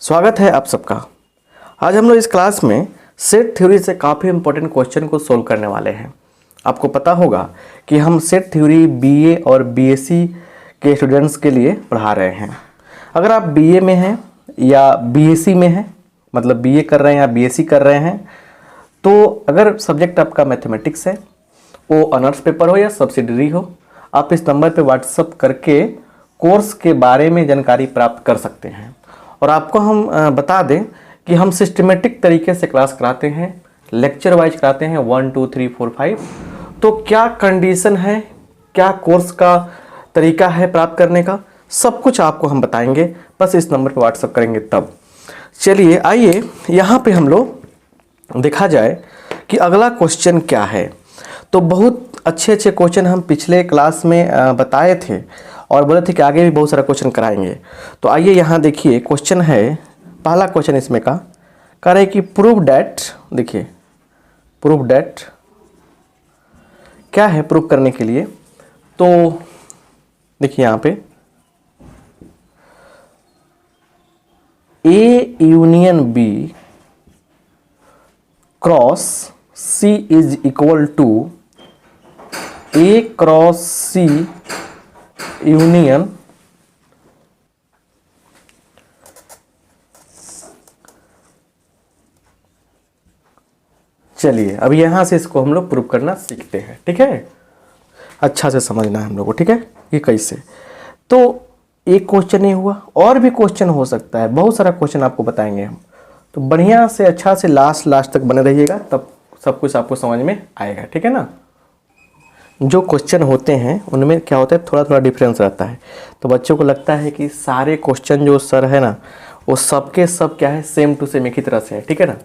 स्वागत है आप सबका। आज हम लोग इस क्लास में सेट थ्योरी से काफ़ी इंपॉर्टेंट क्वेश्चन को सोल्व करने वाले हैं। आपको पता होगा कि हम सेट थ्योरी बीए और बीएससी के स्टूडेंट्स के लिए पढ़ा रहे हैं। अगर आप बीए में हैं या बीएससी में हैं, मतलब बीए कर रहे हैं या बीएससी कर रहे हैं, तो अगर सब्जेक्ट आपका मैथमेटिक्स है, वो ऑनर्स पेपर हो या सब्सिडरी हो, आप इस नंबर पे व्हाट्सअप करके कोर्स के बारे में जानकारी प्राप्त कर सकते हैं। और आपको हम बता दें कि हम सिस्टमेटिक तरीके से क्लास कराते हैं, लेक्चर वाइज कराते हैं 1 2 3 4 5। तो क्या कंडीशन है, क्या कोर्स का तरीका है प्राप्त करने का, सब कुछ आपको हम बताएंगे। बस इस नंबर पर व्हाट्सअप करेंगे तब। चलिए आइए यहाँ पे हम लोग देखा जाए कि अगला क्वेश्चन क्या है। तो बहुत अच्छे क्वेश्चन हम पिछले क्लास में बताए थे और बोले थे कि आगे भी बहुत सारा क्वेश्चन कराएंगे। तो आइए यहाँ देखिए, क्वेश्चन है, पहला क्वेश्चन इसमें का कह रहे कि प्रूव डैट, देखिए प्रूव डैट क्या है प्रूव करने के लिए। तो देखिए यहाँ पे A union B cross C is equal to A cross C union चलिए अब यहां से इसको हम लोग प्रूव करना सीखते हैं। ठीक है, अच्छा से समझना है हम लोग को। ठीक है, ये कैसे। तो एक क्वेश्चन नहीं हुआ, और भी क्वेश्चन हो सकता है, बहुत सारा क्वेश्चन आपको बताएंगे हम। तो बढ़िया से अच्छा से लास्ट तक बने रहिएगा, तब सब कुछ आपको समझ में आएगा। ठीक है ना। जो क्वेश्चन होते हैं उनमें क्या होता है, थोड़ा थोड़ा डिफरेंस रहता है। तो बच्चों को लगता है कि सारे क्वेश्चन जो सर है ना, वो सबके सब क्या है, सेम टू सेम एक ही तरह से है। ठीक है ना,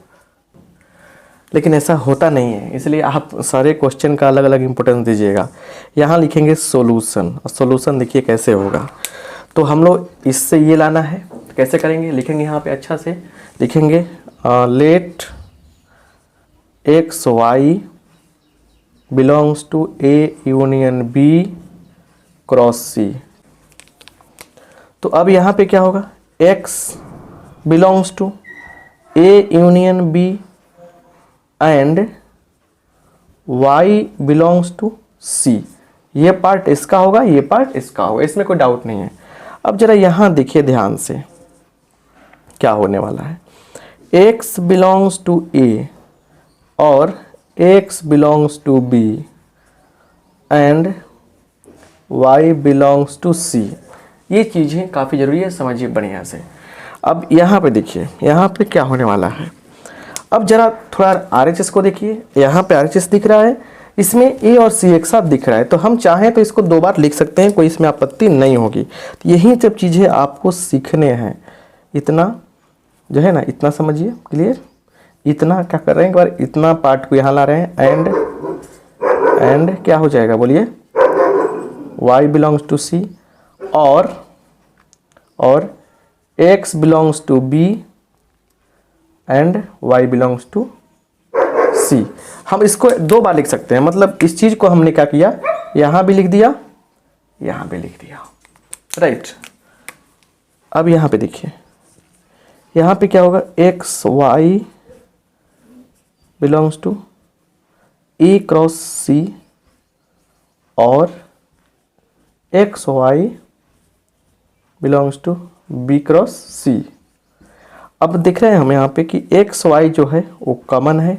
लेकिन ऐसा होता नहीं है। इसलिए आप सारे क्वेश्चन का अलग अलग इंपॉर्टेंस दीजिएगा। यहाँ लिखेंगे सॉल्यूशन, और सॉल्यूशन देखिए कैसे होगा। तो हम लोग इससे ये लाना है, कैसे करेंगे, लिखेंगे यहाँ पे अच्छा से लिखेंगे, let x y belongs to A union B cross C। तो अब यहाँ पे क्या होगा, X belongs to A union B and Y belongs to C। ये पार्ट इसका होगा, ये पार्ट इसका होगा, इसमें कोई डाउट नहीं है। अब जरा यहाँ देखिए ध्यान से क्या होने वाला है। X belongs to A और X belongs to B and Y belongs to C। ये चीज़ें काफ़ी ज़रूरी है, समझिए बढ़िया से। अब यहाँ पे देखिए, यहाँ पे क्या होने वाला है। अब जरा थोड़ा RHS को देखिए, यहाँ पे RHS दिख रहा है, इसमें A और C एक साथ दिख रहा है। तो हम चाहें तो इसको दो बार लिख सकते हैं, कोई इसमें आपत्ति नहीं होगी। तो यही सब चीज़ें आपको सीखने हैं। इतना जो है ना, इतना समझिए, क्लियर। इतना क्या कर रहे हैं, एक बार इतना पार्ट को यहाँ ला रहे हैं, एंड क्या हो जाएगा बोलिए, y बिलोंग्स टू C और x belongs to B and y belongs to C। हम इसको दो बार लिख सकते हैं, मतलब इस चीज़ को हमने क्या किया, यहाँ भी लिख दिया, यहाँ भी लिख दिया, राइट। अब यहाँ पे देखिए, यहाँ पे क्या होगा, x y belongs to E cross C और X Y belongs to B cross C। अब दिख रहे हैं हमें यहाँ पे कि X Y जो है वो कॉमन है,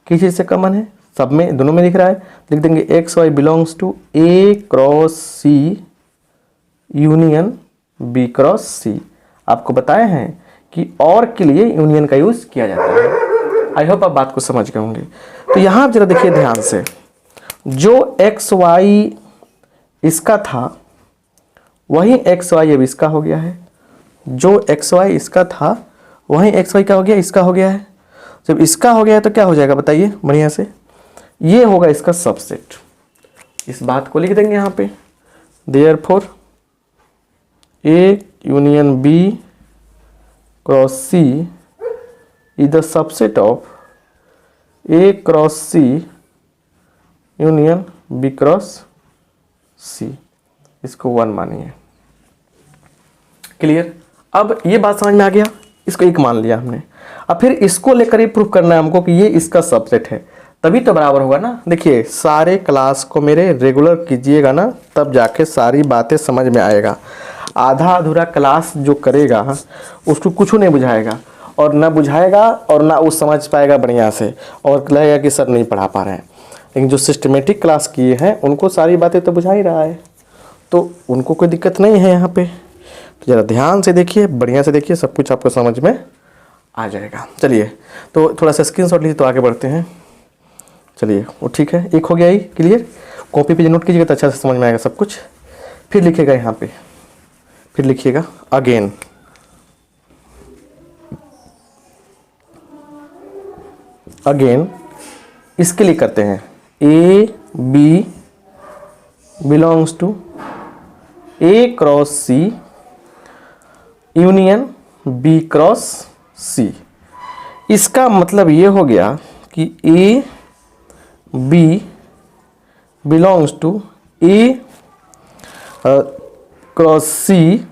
किस चीज़ से कॉमन है, सब में, दोनों में दिख रहा है। लिख देंगे X Y belongs to A cross C यूनियन B क्रॉस C। आपको बताए हैं कि और के लिए यूनियन का यूज़ किया जाता है। आई होप आप बात को समझ गए होंगे। तो यहाँ जरा देखिए ध्यान से, जो एक्स वाई इसका था वही एक्स वाई अब इसका हो गया है, जो एक्स वाई इसका था वही एक्स वाई क्या हो गया, इसका हो गया है। जब इसका हो गया है तो क्या हो जाएगा बताइए बढ़िया से, ये होगा इसका सबसेट। इस बात को लिख देंगे यहाँ पे, therefore A union B cross C is the subset of A cross C union B cross C। इसको 1 मानिए, क्लियर। अब ये बात समझ में आ गया इसको एक मान लिया हमने। अब फिर इसको लेकर ही प्रूफ करना है हमको कि ये इसका सबसेट है, तभी तो बराबर होगा ना। देखिए सारे क्लास को मेरे रेगुलर कीजिएगा ना, तब जाके सारी बातें समझ में आएगा। आधा अधूरा क्लास जो करेगा उसको कुछ नहीं बुझाएगा, और ना बुझाएगा और ना वो समझ पाएगा बढ़िया से, और लगेगा कि सर नहीं पढ़ा पा रहे हैं। लेकिन जो सिस्टमेटिक क्लास किए हैं उनको सारी बातें तो बुझा ही रहा है, तो उनको कोई दिक्कत नहीं है यहाँ पे। तो ज़रा ध्यान से देखिए, बढ़िया से देखिए, सब कुछ आपको समझ में आ जाएगा। चलिए तो थोड़ा सा स्क्रीनशॉट लीजिए तो आगे बढ़ते हैं। चलिए वो ठीक है, एक हो गया ही क्लियर। कॉपी पे नोट कीजिएगा तो अच्छा से समझ में आएगा सब कुछ। फिर लिखिएगा यहाँ पे, फिर लिखिएगा अगेन। अगेन इसके लिए करते हैं A B belongs to A cross C union B cross C. इसका मतलब ये हो गया कि A B belongs to A cross C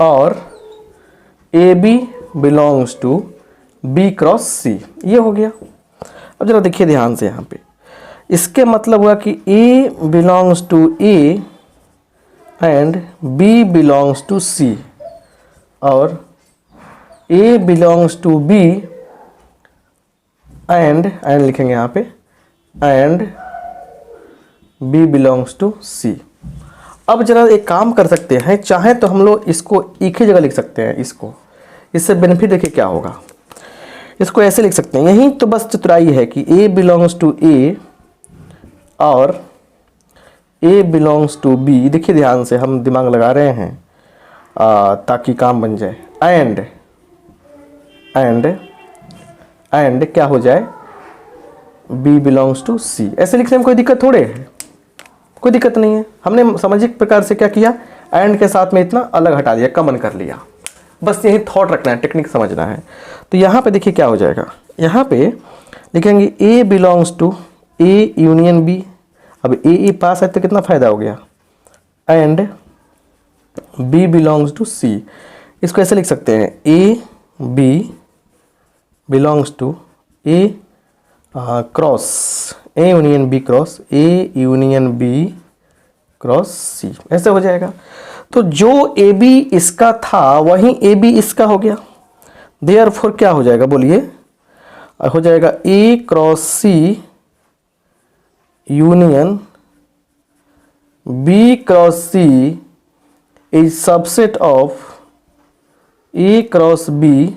और A B belongs to B cross C. ये हो गया। अब जरा देखिए ध्यान से यहाँ पे, इसके मतलब हुआ कि A belongs to A and B belongs to C, और A belongs to B and लिखेंगे यहाँ पे, and B belongs to C. अब जरा एक काम कर सकते हैं, चाहे तो हम लोग इसको एक ही जगह लिख सकते हैं इसको। इससे बेनिफिट देखिए क्या होगा। इसको ऐसे लिख सकते हैं, यही तो बस चतुराई है कि ए बिलोंग्स टू ए और ए बिलोंग्स टू बी। देखिए ध्यान से, हम दिमाग लगा रहे हैं ताकि काम बन जाए। एंड क्या हो जाए, बी बिलोंग्स टू सी। ऐसे लिखने में कोई दिक्कत थोड़े है, कोई दिक्कत नहीं है। हमने सामाजिक प्रकार से क्या किया, एंड के साथ में इतना अलग हटा दिया, कॉमन कर लिया। बस यही थॉट रखना है, टेक्निक समझना है। तो यहाँ पे देखिए क्या हो जाएगा, यहाँ पे लिखेंगे A belongs to A union B. अब ए पास है तो कितना फायदा हो गया, and B belongs to C. इसको ऐसे लिख सकते हैं, A B belongs to A cross A union B cross A union B cross C. ऐसे हो जाएगा। तो जो ए बी इसका था वही ए बी इसका हो गया। देयरफॉर क्या हो जाएगा बोलिए, हो जाएगा A cross C union B cross C is subset of A cross B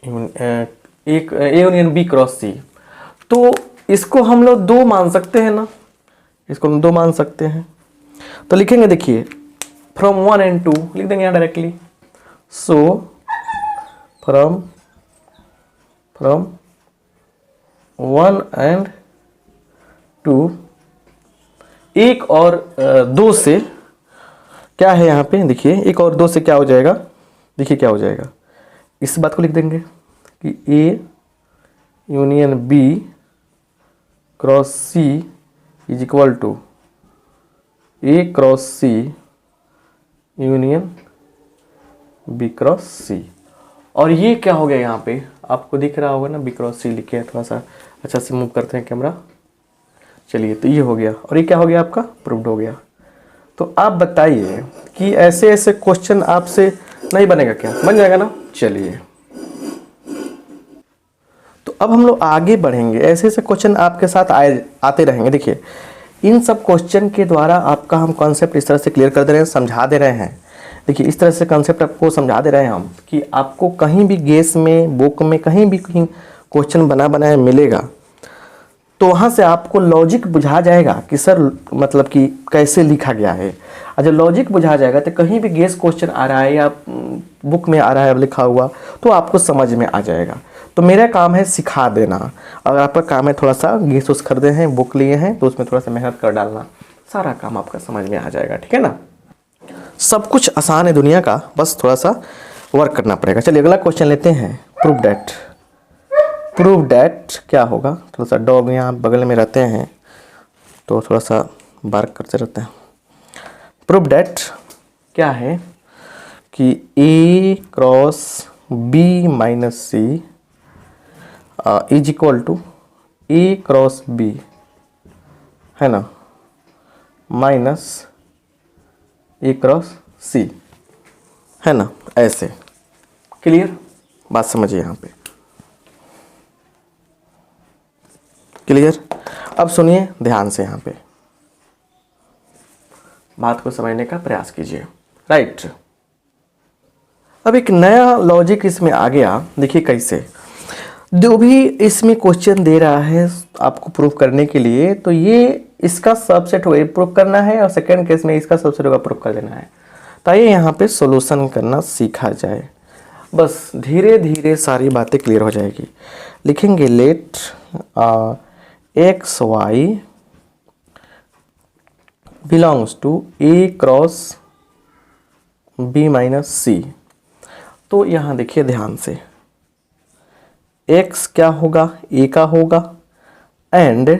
A union B cross C. तो इसको हम लोग दो मान सकते हैं ना, इसको हम दो मान सकते हैं। तो लिखेंगे देखिए, फ्रॉम 1 and 2 लिख देंगे यहाँ डायरेक्टली। सो फ्रॉम 1 and 2, एक और दो से क्या है यहाँ पे, देखिए एक और दो से क्या हो जाएगा, देखिए क्या हो जाएगा। इस बात को लिख देंगे कि A union B cross C is equal to A cross C union B cross C. और ये क्या हो गया, यहाँ पे आपको दिख रहा होगा ना बी क्रॉस सी लिखे है। थोड़ा सा अच्छा से मूव करते हैं कैमरा। चलिए तो ये हो गया, और ये क्या हो गया आपका, प्रूव्ड हो गया। तो आप बताइए कि ऐसे ऐसे क्वेश्चन आपसे नहीं बनेगा क्या, बन जाएगा ना। चलिए तो अब हम लोग आगे बढ़ेंगे, ऐसे ऐसे क्वेश्चन आपके साथ आते रहेंगे। देखिए इन सब क्वेश्चन के द्वारा आपका हम कॉन्सेप्ट इस तरह से क्लियर कर दे रहे हैं, समझा दे रहे हैं। देखिए इस तरह से कॉन्सेप्ट आपको समझा दे रहे हैं हम कि आपको कहीं भी गेस में, बुक में, कहीं भी क्वेश्चन बना बनाया मिलेगा तो वहाँ से आपको लॉजिक बुझा जाएगा कि सर मतलब कि कैसे लिखा गया है। और जब लॉजिक बुझा जाएगा तो कहीं भी गेस क्वेश्चन आ रहा है या बुक में आ रहा है लिखा हुआ तो आपको समझ में आ जाएगा। तो मेरा काम है सिखा देना, अगर आपका काम है थोड़ा सा गेस उस खरीदे हैं, बुक लिए हैं तो उसमें थोड़ा सा मेहनत कर डालना, सारा काम आपका समझ में आ जाएगा। ठीक है ना, सब कुछ आसान है दुनिया का, बस थोड़ा सा वर्क करना पड़ेगा। चलिए अगला क्वेश्चन लेते हैं। प्रूव डैट क्या होगा। थोड़ा सा डॉग यहाँ बगल में रहते हैं तो थोड़ा सा बार्क करते रहते हैं। प्रूव डैट क्या है कि A cross B minus C is equal to A cross B, है ना, माइनस ए क्रॉस सी, है ना, ऐसे। क्लियर? बात समझिए यहाँ पे। क्लियर? अब सुनिए ध्यान से, यहाँ पे बात को समझने का प्रयास कीजिए। राइट, अब एक नया लॉजिक इसमें आ गया। देखिए कैसे, जो भी इसमें क्वेश्चन दे रहा है आपको प्रूफ करने के लिए, तो ये इसका सबसेट होगा, प्रूफ करना है, और सेकंड केस में इसका सबसेट होगा, प्रूफ कर देना है। तो आइए यहाँ पे सॉल्यूशन करना सीखा जाए। बस धीरे धीरे सारी बातें क्लियर हो जाएगी। लिखेंगे let x Y belongs to A cross B minus C. तो यहाँ देखिए ध्यान से, x क्या होगा, a का होगा, एंड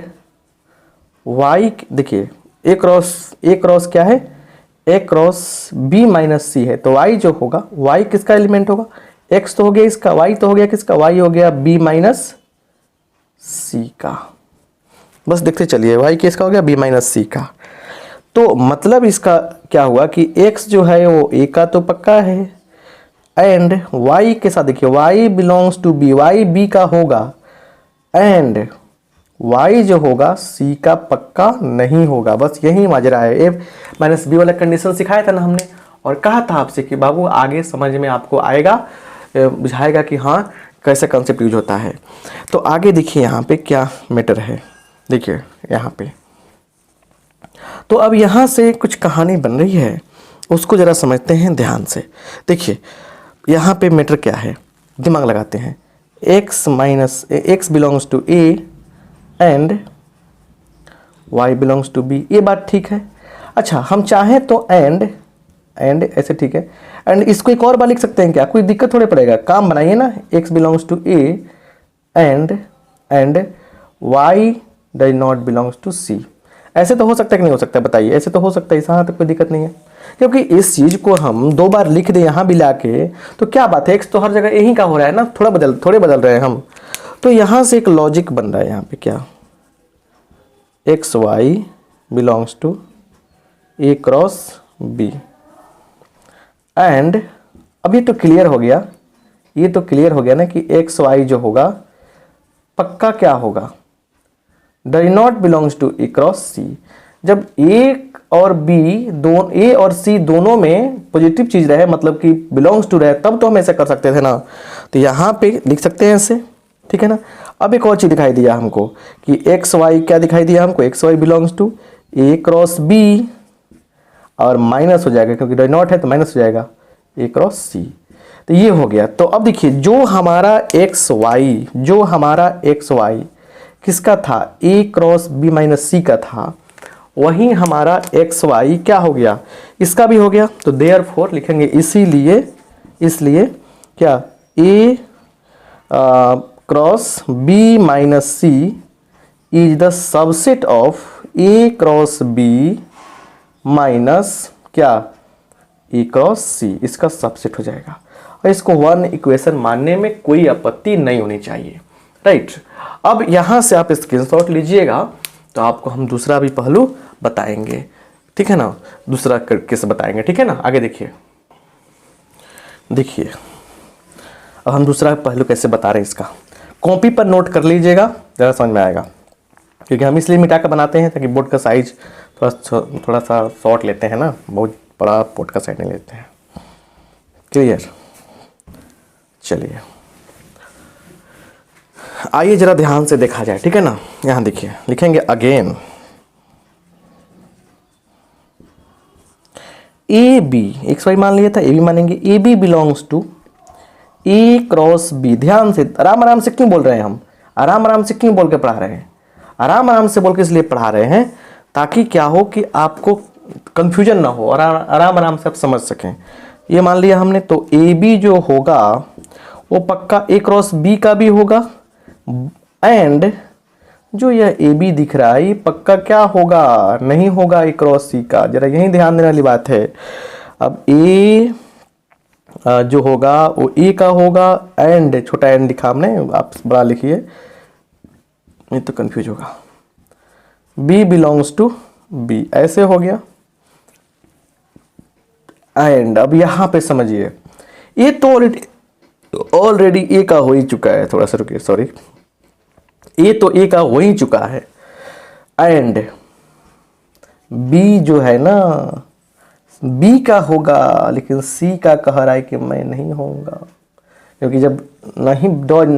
y देखिए a क्रॉस क्या है, a क्रॉस b माइनस सी है, तो y जो होगा, y किसका एलिमेंट होगा, x तो हो गया इसका, y तो हो गया किसका, y हो गया b माइनस सी का। बस देखते चलिए, y किसका हो गया, b माइनस सी का। तो मतलब इसका क्या हुआ कि x जो है वो a का तो पक्का है, एंड y के साथ देखिए y belongs to b, y b का होगा, एंड y जो होगा c का पक्का नहीं होगा। बस यही माजरा है। a माइनस बी वाला कंडीशन सिखाया था ना हमने, और कहा था आपसे कि बाबू आगे समझ में आपको आएगा, बुझाएगा कि हाँ कैसे कॉन्सेप्ट यूज होता है। तो आगे देखिए यहाँ पे क्या मैटर है, देखिए यहाँ पे। तो अब यहाँ से कुछ कहानी बन रही है, उसको ज़रा समझते हैं ध्यान से। देखिए यहाँ पे मैटर क्या है, दिमाग लगाते हैं। x belongs to a and y belongs to b, ये बात ठीक है। अच्छा, हम चाहें तो एंड ऐसे ठीक है, एंड इसको एक और बार लिख सकते हैं क्या, कोई दिक्कत थोड़े पड़ेगा, काम बनाइए ना। x belongs to a and y does not belongs to c। ऐसे तो हो सकता है कि नहीं हो सकता, बताइए। ऐसे तो हो सकता है, यहाँ तक कोई दिक्कत नहीं है, क्योंकि इस चीज़ को हम दो बार लिख दें यहाँ भी लाके, तो क्या बात है, x तो हर जगह यहीं का हो रहा है ना, थोड़े बदल रहे हैं हम। तो यहाँ से एक लॉजिक बन रहा है यहाँ पे, क्या, X Y belongs to A cross B, and अब ये तो क्लियर हो गया, ये तो क्लियर हो गया ना कि एक्स वाई जो होगा पक्का क्या होगा, does not belongs to A cross C. जब ए और बी दोनों, ए और सी दोनों में पॉजिटिव चीज रहे, मतलब कि बिलोंग्स टू रहे, तब तो हम ऐसा कर सकते थे ना। तो यहाँ पे लिख सकते हैं ऐसे, ठीक है ना। अब एक और चीज दिखाई दिया हमको कि एक्स वाई, क्या दिखाई दिया हमको, X Y belongs to A cross B, और माइनस हो जाएगा क्योंकि डज नॉट है तो माइनस हो जाएगा, ए क्रॉस सी। तो ये हो गया। तो अब देखिए जो हमारा एक्स वाई किसका था, ए क्रॉस बी माइनस सी का था, वही हमारा एक्स वाई क्या हो गया, इसका भी हो गया। तो देयरफॉर लिखेंगे इसलिए क्या, A cross B minus C is the subset of A cross B minus क्या, ए क्रॉस सी, इसका सबसेट हो जाएगा। और इसको वन इक्वेशन मानने में कोई आपत्ति नहीं होनी चाहिए। राइट, अब यहां से आप स्क्रीनशॉट लीजिएगा, तो आपको हम दूसरा भी पहलू बताएंगे, ठीक है ना, दूसरा कैसे बताएंगे, ठीक है ना। आगे देखिए अब हम दूसरा पहलू कैसे बता रहे हैं, इसका कॉपी पर नोट कर लीजिएगा, ज़रा समझ में आएगा। क्योंकि हम इसलिए मिटा कर बनाते हैं ताकि बोर्ड का साइज थोड़ा सा शॉर्ट लेते हैं ना, बहुत बड़ा बोर्ड का साइज नहीं लेते हैं। क्लियर? चलिए आइए जरा ध्यान से देखा जाए, ठीक है ना। यहाँ देखिए लिखेंगे again A B, X Y मान लिया था, ए बी मानेंगे, A B belongs to A cross B. ध्यान से, आराम से क्यों बोल रहे हैं हम, आराम से क्यों बोल के पढ़ा रहे हैं, आराम से बोल के इसलिए पढ़ा रहे हैं ताकि क्या हो कि आपको कंफ्यूजन ना हो और आराम से आप समझ सकें। ये मान लिया हमने, तो ए बी जो होगा वो पक्का ए क्रॉस बी का भी होगा, एंड जो यह ए बी दिख रहा है ये पक्का क्या होगा, नहीं होगा ए क्रॉस सी का। जरा यही ध्यान देने वाली बात है। अब ए जो होगा वो ए का होगा, एंड छोटा एंड लिखा हमने, आप बड़ा लिखिए नहीं तो कंफ्यूज होगा। बी बिलोंग्स टू बी, ऐसे हो गया। एंड अब यहां पे समझिए, ये तो ऑलरेडी ए का हो ही चुका है, थोड़ा सा रुकिए, सॉरी, ए तो ए का हो ही चुका है। एंड बी जो है ना, बी का होगा, लेकिन सी का कह रहा है कि मैं नहीं होऊंगा, क्योंकि जब नहीं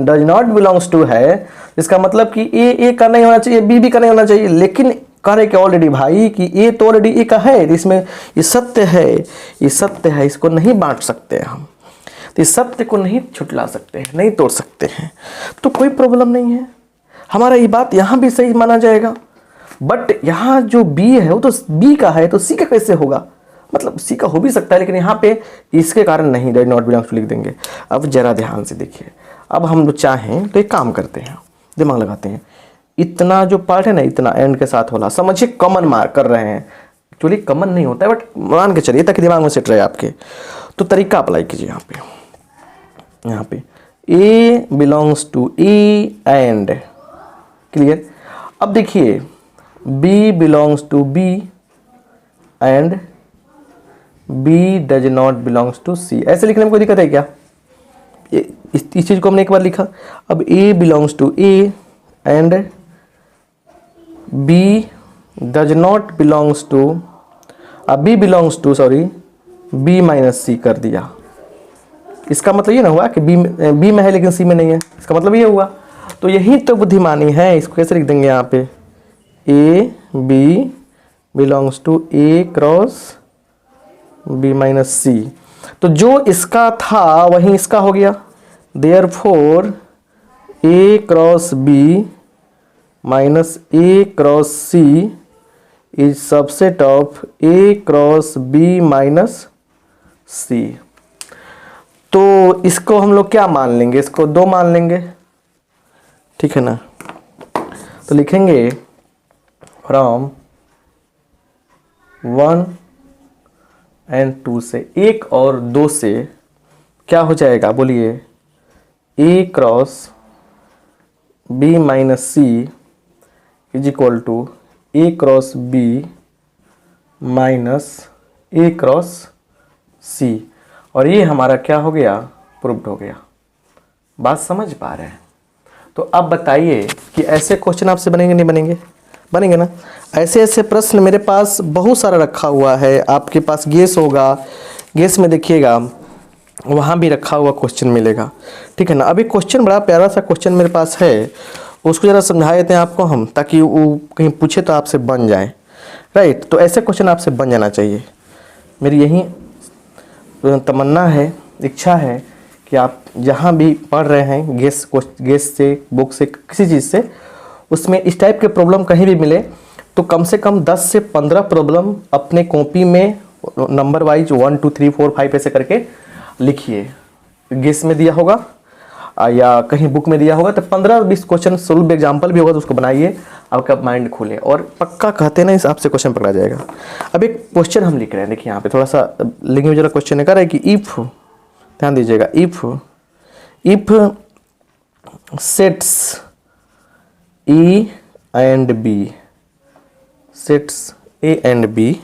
डज नॉट बिलोंग्स टू है, इसका मतलब कि ए का नहीं होना चाहिए, बी का नहीं होना चाहिए, लेकिन कह रहे कि ऑलरेडी भाई कि ए तो ऑलरेडी ए का है, इसमें ये सत्य है, ये सत्य है, इसको नहीं बांट सकते हम, तो इस सत्य को नहीं छुटला सकते हैं, नहीं तोड़ सकते हैं, तो कोई प्रॉब्लम नहीं है, हमारा ये बात यहाँ भी सही माना जाएगा। बट यहाँ जो बी है वो तो बी का है, तो सी का कैसे होगा, मतलब सी का हो भी सकता है, लेकिन यहाँ पे इसके कारण नहीं, डज नॉट बिलोंग्स टू लिख देंगे। अब जरा ध्यान से देखिए, अब हम लोग चाहें तो एक काम करते हैं, दिमाग लगाते हैं, इतना जो पार्ट है ना, इतना एंड के साथ होला, समझिए कॉमन मार्क कर रहे हैं, एक्चुअली कॉमन नहीं होता है, बट मान के चलिए ताकि दिमाग में सेट रहे आपके, तो तरीका अप्लाई कीजिए यहाँ पे A belongs to E and, clear. अब देखिए B belongs to B and B does not belongs to C, ऐसे लिखने में कोई दिक्कत है क्या? इस चीज को हमने एक बार लिखा। अब A belongs to A and B does not belongs to, अब B belongs to, sorry, B minus C कर दिया, इसका मतलब ये ना हुआ कि बी में है लेकिन सी में नहीं है, इसका मतलब ये हुआ। तो यही तो बुद्धिमानी है, इसको कैसे लिख देंगे यहाँ पे, A B belongs to A cross B minus C, तो जो इसका था वही इसका हो गया, therefore A cross B minus A cross C is subset of A cross B minus C. तो इसको हम लोग क्या मान लेंगे, इसको 2 मान लेंगे, ठीक है ना। तो लिखेंगे फ्रॉम 1 एंड 2 से, 1 और 2 से क्या हो जाएगा बोलिए, A cross B minus C is equal to A cross B minus A cross C, और ये हमारा क्या हो गया, प्रूव्ड हो गया। बात समझ पा रहे हैं? तो अब बताइए कि ऐसे क्वेश्चन आपसे बनेंगे नहीं बनेंगे? बनेंगे ना। ऐसे ऐसे प्रश्न मेरे पास बहुत सारा रखा हुआ है, आपके पास गेस होगा, गेस में देखिएगा वहाँ भी रखा हुआ क्वेश्चन मिलेगा, ठीक है ना। अभी क्वेश्चन बड़ा प्यारा सा क्वेश्चन मेरे पास है, उसको ज़रा समझा देते हैं आपको हम, ताकि वो कहीं पूछे तो आपसे बन जाए, राइट। तो ऐसे क्वेश्चन आपसे बन जाना चाहिए, मेरी यही तमन्ना है, इच्छा है कि आप जहाँ भी पढ़ रहे हैं, गेस से, बुक से, किसी चीज़ से, उसमें इस टाइप के प्रॉब्लम कहीं भी मिले तो कम से कम 10 से 15 प्रॉब्लम अपने कॉपी में नंबर वाइज 1 2 3 4 5 ऐसे करके लिखिए। गेस में दिया होगा या कहीं बुक में दिया होगा तो 15-20 क्वेश्चन सोल्व एग्जाम्पल भी होगा तो उसको बनाइए, आपका माइंड खोले और पक्का कहते ना इस आपसे क्वेश्चन पकड़ा जाएगा। अब एक क्वेश्चन हम लिख रहे हैं, देखिए यहाँ पे थोड़ा सा लिखने में जरा क्वेश्चन कर रहा है कि इफ, ध्यान दीजिएगा, if sets A and B, sets A and B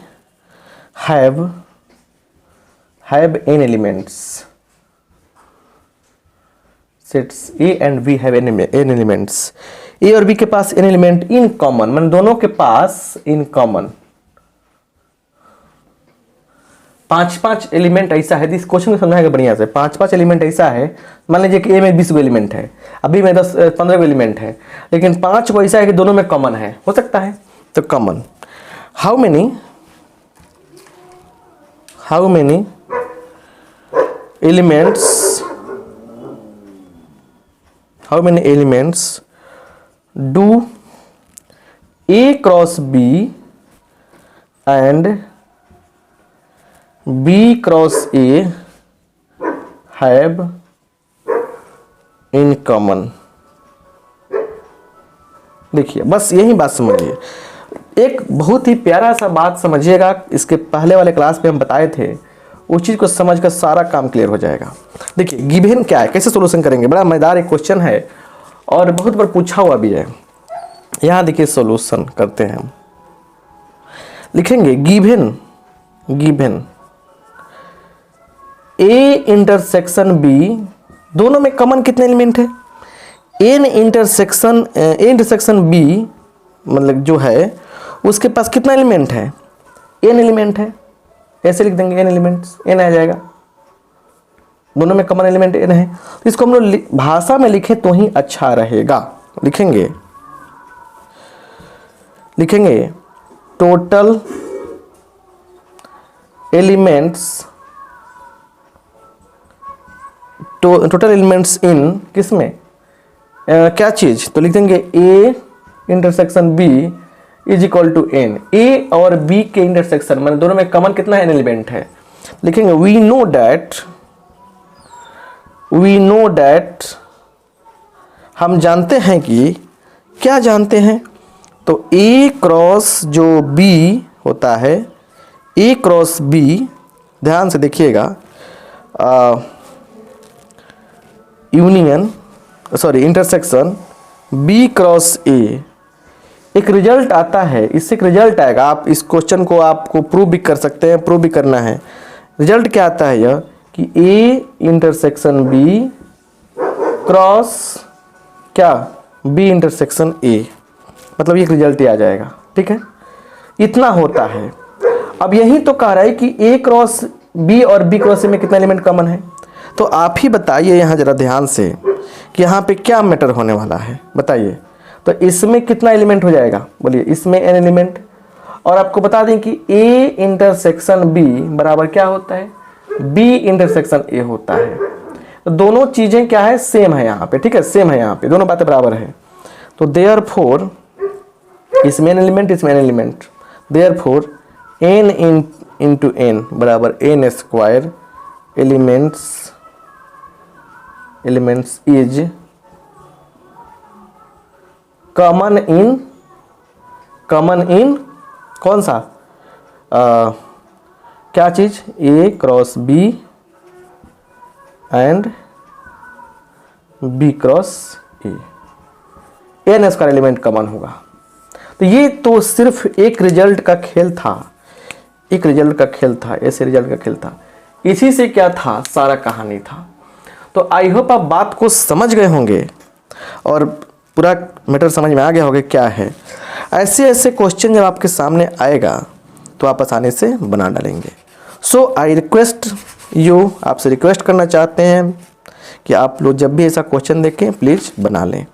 have n elements, sets A and B have n elements, A और B के पास n एलिमेंट इन कॉमन, मतलब दोनों के पास इन कॉमन 5-5 एलिमेंट ऐसा है, इस क्वेश्चन को समझाएगा बढ़िया से। 5-5 एलिमेंट ऐसा है, मान लीजिए कि A में 20 एलिमेंट है, अभी में 10-15 एलिमेंट है, लेकिन 5 को ऐसा है कि दोनों में कॉमन है, हो सकता है। तो common, how many elements do A cross B and B cross A have in common? देखिए बस यही बात समझिए, एक बहुत ही प्यारा सा बात समझिएगा, इसके पहले वाले क्लास में हम बताए थे, उस चीज़ को समझकर सारा काम क्लियर हो जाएगा। देखिए गिवन क्या है, कैसे सोल्यूशन करेंगे, बड़ा मज़ेदार एक क्वेश्चन है और बहुत बार पूछा हुआ भी है। यहाँ देखिए सोल्यूशन करते हैं हम। लिखेंगे गिवन ए इंटरसेक्शन बी, दोनों में कॉमन कितने एलिमेंट है, ए इंटरसेक्शन बी मतलब जो है उसके पास कितना एलिमेंट है, एन एलिमेंट है। ऐसे लिख देंगे एन एलिमेंट्स, एन आ जाएगा, दोनों में कॉमन एलिमेंट एन है। तो इसको हम लोग भाषा में लिखें तो ही अच्छा रहेगा। लिखेंगे टोटल एलिमेंट्स इन किसमें, क्या चीज, तो लिख देंगे A intersection B is equal to N. A और बी के इंटरसेक्शन मतलब दोनों में कॉमन कितना एन एलिमेंट है। लिखेंगे वी नो दैट, हम जानते हैं कि, क्या जानते हैं, तो ए क्रॉस जो बी होता है, ए क्रॉस बी, ध्यान से देखिएगा, इंटरसेक्शन बी क्रॉस ए, एक रिजल्ट आता है, इससे एक रिजल्ट आएगा। आप इस क्वेश्चन को आपको प्रूव भी कर सकते हैं, प्रूव भी करना है। रिजल्ट क्या आता है यह कि ए इंटरसेक्शन बी क्रॉस क्या, बी इंटरसेक्शन ए, मतलब ये रिजल्ट ही आ जाएगा। ठीक है, इतना होता है। अब यही तो कह रहा है कि ए क्रॉस बी और बी क्रॉस ए में कितना एलिमेंट कॉमन है। तो आप ही बताइए यहाँ जरा ध्यान से कि यहाँ पे क्या मैटर होने वाला है, बताइए। तो इसमें कितना एलिमेंट हो जाएगा, बोलिए, इसमें एन एलिमेंट। और आपको बता दें कि ए इंटरसेक्शन बी बराबर क्या होता है, बी इंटरसेक्शन ए होता है। तो दोनों चीजें क्या है, सेम है यहाँ पे। ठीक है, सेम है यहाँ पे, दोनों बातें बराबर है। तो देयरफॉर इसमें N element, therefore N into N बराबर N square elements is common in कौन सा, क्या चीज, A cross B and B cross A, N square element common होगा। तो ये तो सिर्फ एक रिजल्ट का खेल था, ऐसे रिजल्ट का खेल था। इसी से क्या था, सारा कहानी था। तो आई होप आप बात को समझ गए होंगे और पूरा मैटर समझ में आ गया होगा क्या है। ऐसे क्वेश्चन जब आपके सामने आएगा तो आप आसानी से बना डालेंगे। सो आई रिक्वेस्ट यू, आपसे रिक्वेस्ट करना चाहते हैं कि आप लोग जब भी ऐसा क्वेश्चन देखें प्लीज़ बना लें।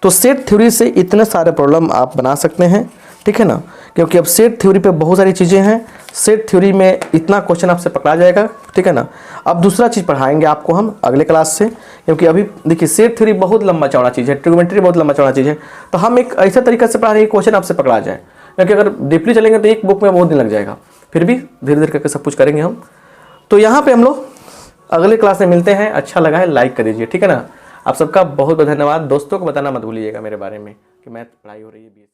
तो सेट थ्योरी से इतने सारे प्रॉब्लम आप बना सकते हैं, ठीक है ना, क्योंकि अब सेट थ्योरी पे बहुत सारी चीज़ें हैं। सेट थ्योरी में इतना क्वेश्चन आपसे पकड़ा जाएगा, ठीक है ना। अब दूसरा चीज़ पढ़ाएंगे आपको हम अगले क्लास से, क्योंकि अभी देखिए सेट थ्योरी बहुत लंबा चौड़ा चीज़ है, ट्रिग्नोमेट्री बहुत लंबा चौड़ा चीज़ है। तो हम एक ऐसा तरीका से पढ़ा रहे हैं कि क्वेश्चन आपसे पकड़ा जाए, क्योंकि अगर डीपली चलेंगे तो एक बुक में बहुत दिन लग जाएगा। फिर भी धीरे धीरे करके सब कुछ करेंगे हम। तो यहाँ पर हम लोग अगले क्लास में मिलते हैं। अच्छा लगा है लाइक कर दीजिए, ठीक है ना। आप सबका बहुत बहुत धन्यवाद। दोस्तों को बताना मत भूलिएगा मेरे बारे में कि मैथ पढ़ाई हो रही है।